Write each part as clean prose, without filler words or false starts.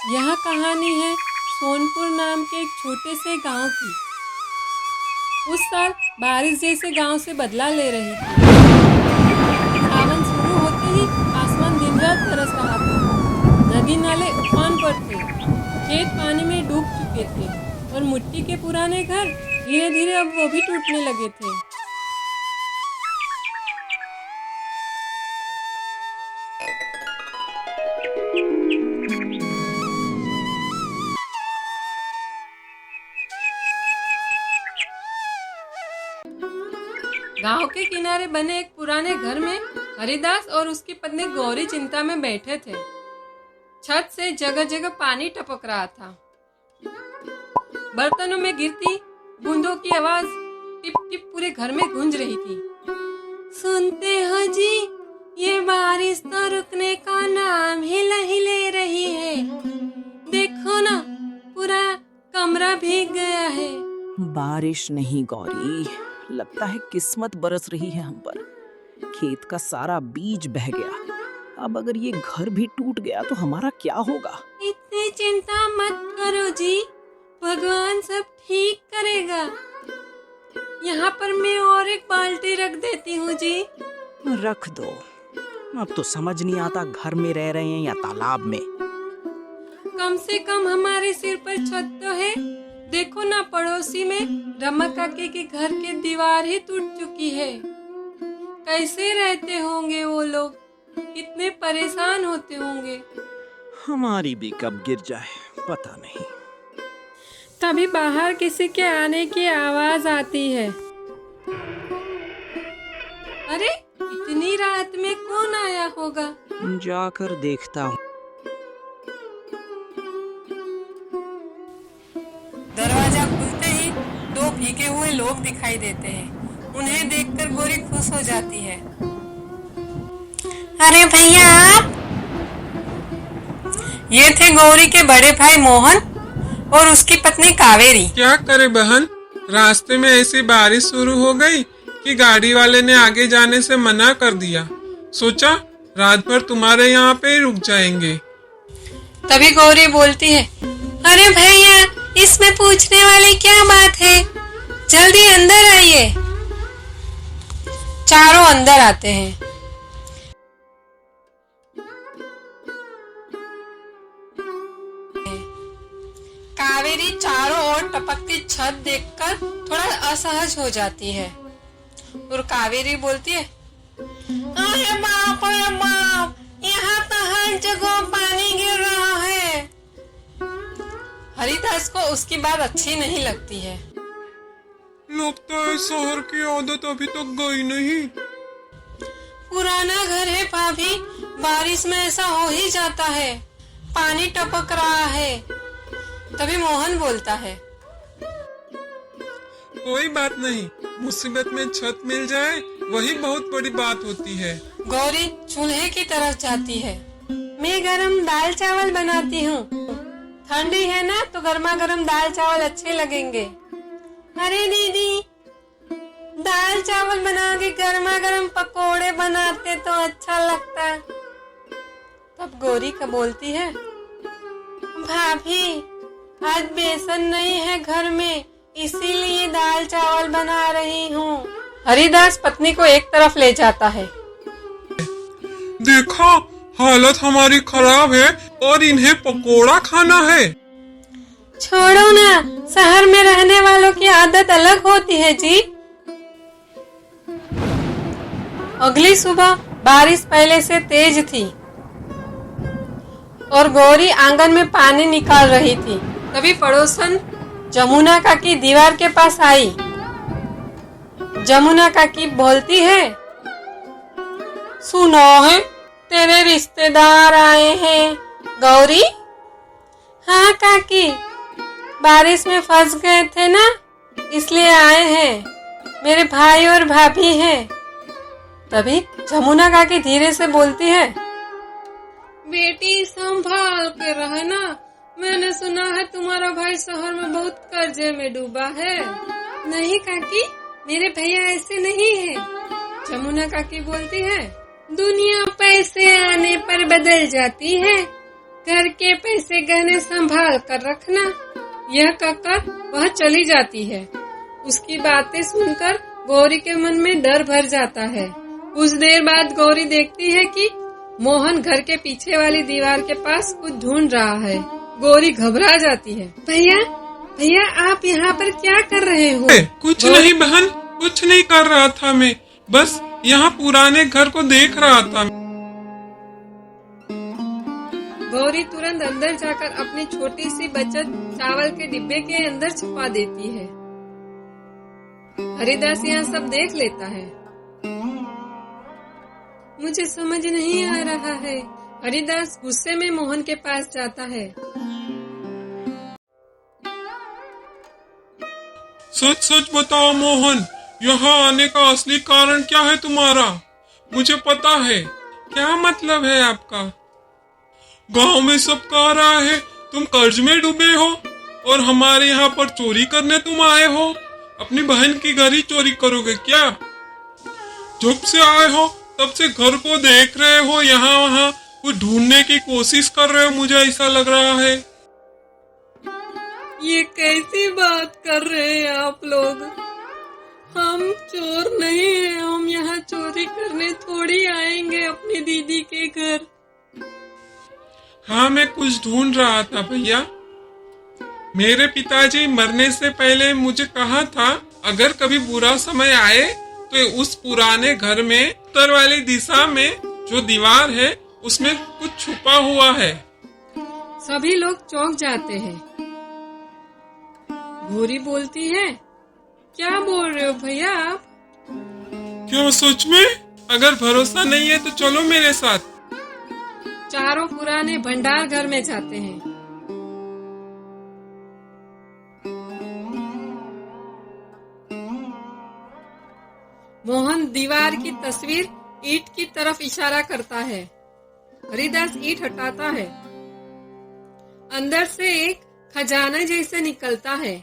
यह कहानी है सोनपुर नाम के एक छोटे से गांव की। उस साल बारिश जैसे गांव से बदला ले रही थी। सावन शुरू होते ही आसमान दिन रात बरस रहा था। नदी नाले उफान पर थे, खेत पानी में डूब चुके थे और मिट्टी के पुराने घर धीरे धीरे अब वो भी टूटने लगे थे। गांव के किनारे बने एक पुराने घर में हरिदास और उसकी पत्नी गौरी चिंता में बैठे थे। छत से जगह जगह पानी टपक रहा था। बर्तनों में गिरती बूंदों की आवाज टिप टिप पूरे घर में गूंज रही थी। सुनते हो जी, ये बारिश तो रुकने का नाम ही नहीं ले रही है। देखो ना, पूरा कमरा भीग गया है। बारिश नहीं गौरी, लगता है किस्मत बरस रही है हम पर। खेत का सारा बीज बह गया। अब अगर ये घर भी टूट गया तो हमारा क्या होगा? इतनी चिंता मत करो जी, भगवान सब ठीक करेगा। यहाँ पर मैं और एक बाल्टी रख देती हूँ जी। रख दो। अब तो समझ नहीं आता घर में रह रहे हैं या तालाब में। कम से कम हमारे सिर पर छत तो है। देखो ना, पड़ोसी में रमक काके के घर की दीवार ही टूट चुकी है। कैसे रहते होंगे वो लोग, कितने परेशान होते होंगे। हमारी भी कब गिर जाए पता नहीं। तभी बाहर किसी के आने की आवाज आती है। अरे, इतनी रात में कौन आया होगा? जाकर देखता हूँ। दरवाजा खुलते ही दो भीगे हुए लोग दिखाई देते हैं। उन्हें देखकर गौरी खुश हो जाती है। अरे भैया आप? ये थे गौरी के बड़े भाई मोहन और उसकी पत्नी कावेरी। क्या करे बहन, रास्ते में ऐसी बारिश शुरू हो गई कि गाड़ी वाले ने आगे जाने से मना कर दिया। सोचा रात भर तुम्हारे यहाँ पे ही रुक जाएंगे। तभी गौरी बोलती है, अरे भैया, इसमें पूछने वाली क्या बात है, जल्दी अंदर आइए। चारों अंदर आते हैं। कावेरी चारों ओर टपकती छत देखकर थोड़ा असहज हो जाती है और कावेरी बोलती है, अरे बाप रे बाप, यहाँ तो हर जगह पानी गिर रहा है। हरिदास को उसकी बात अच्छी नहीं लगती है। लगता है शहर की आदत अभी तक गई नहीं। पुराना घर है भाभी, बारिश में ऐसा हो ही जाता है। पानी टपक रहा है। तभी मोहन बोलता है, कोई बात नहीं, मुसीबत में छत मिल जाए वही बहुत बड़ी बात होती है। गौरी चूल्हे की तरफ जाती है। मैं गरम दाल चावल बनाती हूँ। ठंडी है ना, तो गर्मा गर्म दाल चावल अच्छे लगेंगे। अरे दीदी, दाल चावल बना के गर्मा गर्म पकोड़े बनाते तो अच्छा लगता। तब गौरी का बोलती है, भाभी आज बेसन नहीं है घर में, इसीलिए दाल चावल बना रही हूँ। हरिदास पत्नी को एक तरफ ले जाता है। देखा, हालत हमारी खराब है और इन्हें पकोड़ा खाना है। छोड़ो ना, शहर में रहने वालों की आदत अलग होती है जी। अगली सुबह बारिश पहले से तेज थी और गौरी आंगन में पानी निकाल रही थी। तभी पड़ोसन जमुना काकी दीवार के पास आई। जमुना काकी बोलती है, सुनो है, तेरे रिश्तेदार आए हैं। गौरी? हाँ काकी, बारिश में फंस गए थे ना, इसलिए आए हैं। मेरे भाई और भाभी हैं। तभी जमुना काकी धीरे से बोलती है, बेटी संभाल के रहना, मैंने सुना है तुम्हारा भाई शहर में बहुत कर्जे में डूबा है। नहीं काकी, मेरे भैया ऐसे नहीं है। जमुना काकी बोलती है, दुनिया पैसे आने पर बदल जाती है, घर के पैसे गहने संभाल कर रखना। यह कहकर वह चली जाती है। उसकी बातें सुनकर गौरी के मन में डर भर जाता है। कुछ देर बाद गौरी देखती है कि मोहन घर के पीछे वाली दीवार के पास कुछ ढूंढ रहा है। गौरी घबरा जाती है। भैया भैया आप यहाँ पर क्या कर रहे हो? कुछ नहीं बहन, कुछ नहीं कर रहा था मैं, बस यहाँ पुराने घर को देख रहा था। गौरी तुरंत अंदर जाकर अपनी छोटी सी बचत चावल के डिब्बे के अंदर छुपा देती है। हरिदास यहाँ सब देख लेता है। मुझे समझ नहीं आ रहा है। हरिदास गुस्से में मोहन के पास जाता है। सच सच बताओ मोहन, यहाँ आने का असली कारण क्या है तुम्हारा? मुझे पता है। क्या मतलब है आपका? गांव में सब कह रहा है तुम कर्ज में डूबे हो और हमारे यहाँ पर चोरी करने तुम आए हो। अपनी बहन की घर ही चोरी करोगे क्या? जब से आए हो तब से घर को देख रहे हो, यहाँ वहाँ कुछ ढूंढने की कोशिश कर रहे हो, मुझे ऐसा लग रहा है। ये कैसी बात कर रहे हैं आप लोग? हम चोर नहीं हैं। हम यहाँ चोरी करने थोड़ी आएंगे अपनी दीदी के घर। हाँ, मैं कुछ ढूंढ रहा था भैया। मेरे पिताजी मरने से पहले मुझे कहा था अगर कभी बुरा समय आए तो उस पुराने घर में उत्तर वाली दिशा में जो दीवार है उसमें कुछ छुपा हुआ है। सभी लोग चौंक जाते हैं। गौरी बोलती है, क्या बोल रहे हो भैया आप? क्यों, सच में? अगर भरोसा नहीं है तो चलो मेरे साथ। चारों पुराने भंडार घर में जाते हैं। मोहन दीवार की तस्वीर ईंट की तरफ इशारा करता है। हरिदास ईंट हटाता है। अंदर से एक खजाना जैसे निकलता है।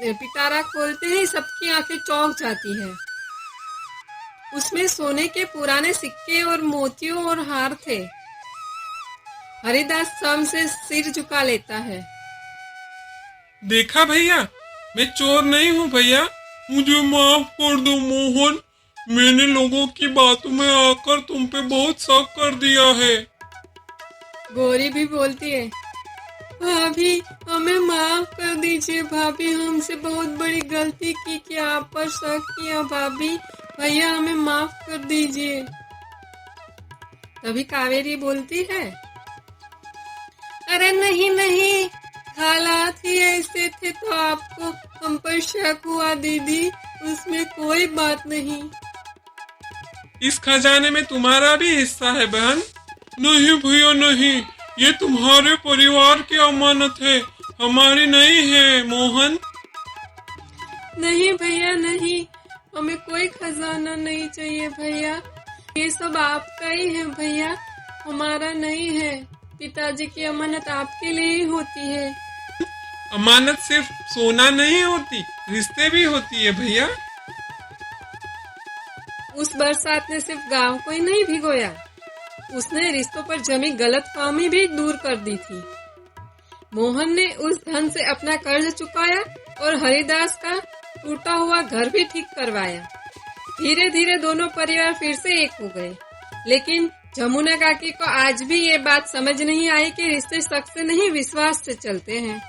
पिटारा खोलते ही सबकी आंखें चौंक जाती है। उसमें सोने के पुराने सिक्के और मोतियों और हार थे। हरिदास शर्म से सिर झुका लेता है। देखा भैया, मैं चोर नहीं हूँ भैया, मुझे माफ कर दो मोहन। मैंने लोगों की बातों में आकर तुम पे बहुत शक कर दिया है। गौरी भी बोलती है, भाभी हमें माफ कर दीजिए। भाभी हमसे बहुत बड़ी गलती की कि आप पर शक किया। भाभी भैया हमें माफ कर दीजिए। तभी कावेरी बोलती है, अरे नहीं नहीं, हालात ही ऐसे थे तो आपको हम पर शक हुआ दीदी, उसमें कोई बात नहीं। इस खजाने में तुम्हारा भी हिस्सा है बहन। नहीं भैया नहीं, ये तुम्हारे परिवार की अमानत है, हमारी नहीं है मोहन। नहीं भैया नहीं, हमें कोई खजाना नहीं चाहिए भैया। ये सब आपका ही है भैया, हमारा नहीं है। पिताजी की अमानत आपके लिए ही होती है। अमानत सिर्फ सोना नहीं होती, रिश्ते भी होती है भैया। उस बरसात ने सिर्फ गांव को ही नहीं भिगोया, उसने रिश्तों पर जमी गलतफहमी भी दूर कर दी थी। मोहन ने उस धन से अपना कर्ज चुकाया और हरिदास का टूटा हुआ घर भी ठीक करवाया। धीरे धीरे दोनों परिवार फिर से एक हो गए। लेकिन जमुना काकी को आज भी ये बात समझ नहीं आई कि रिश्ते शक से नहीं विश्वास से चलते हैं।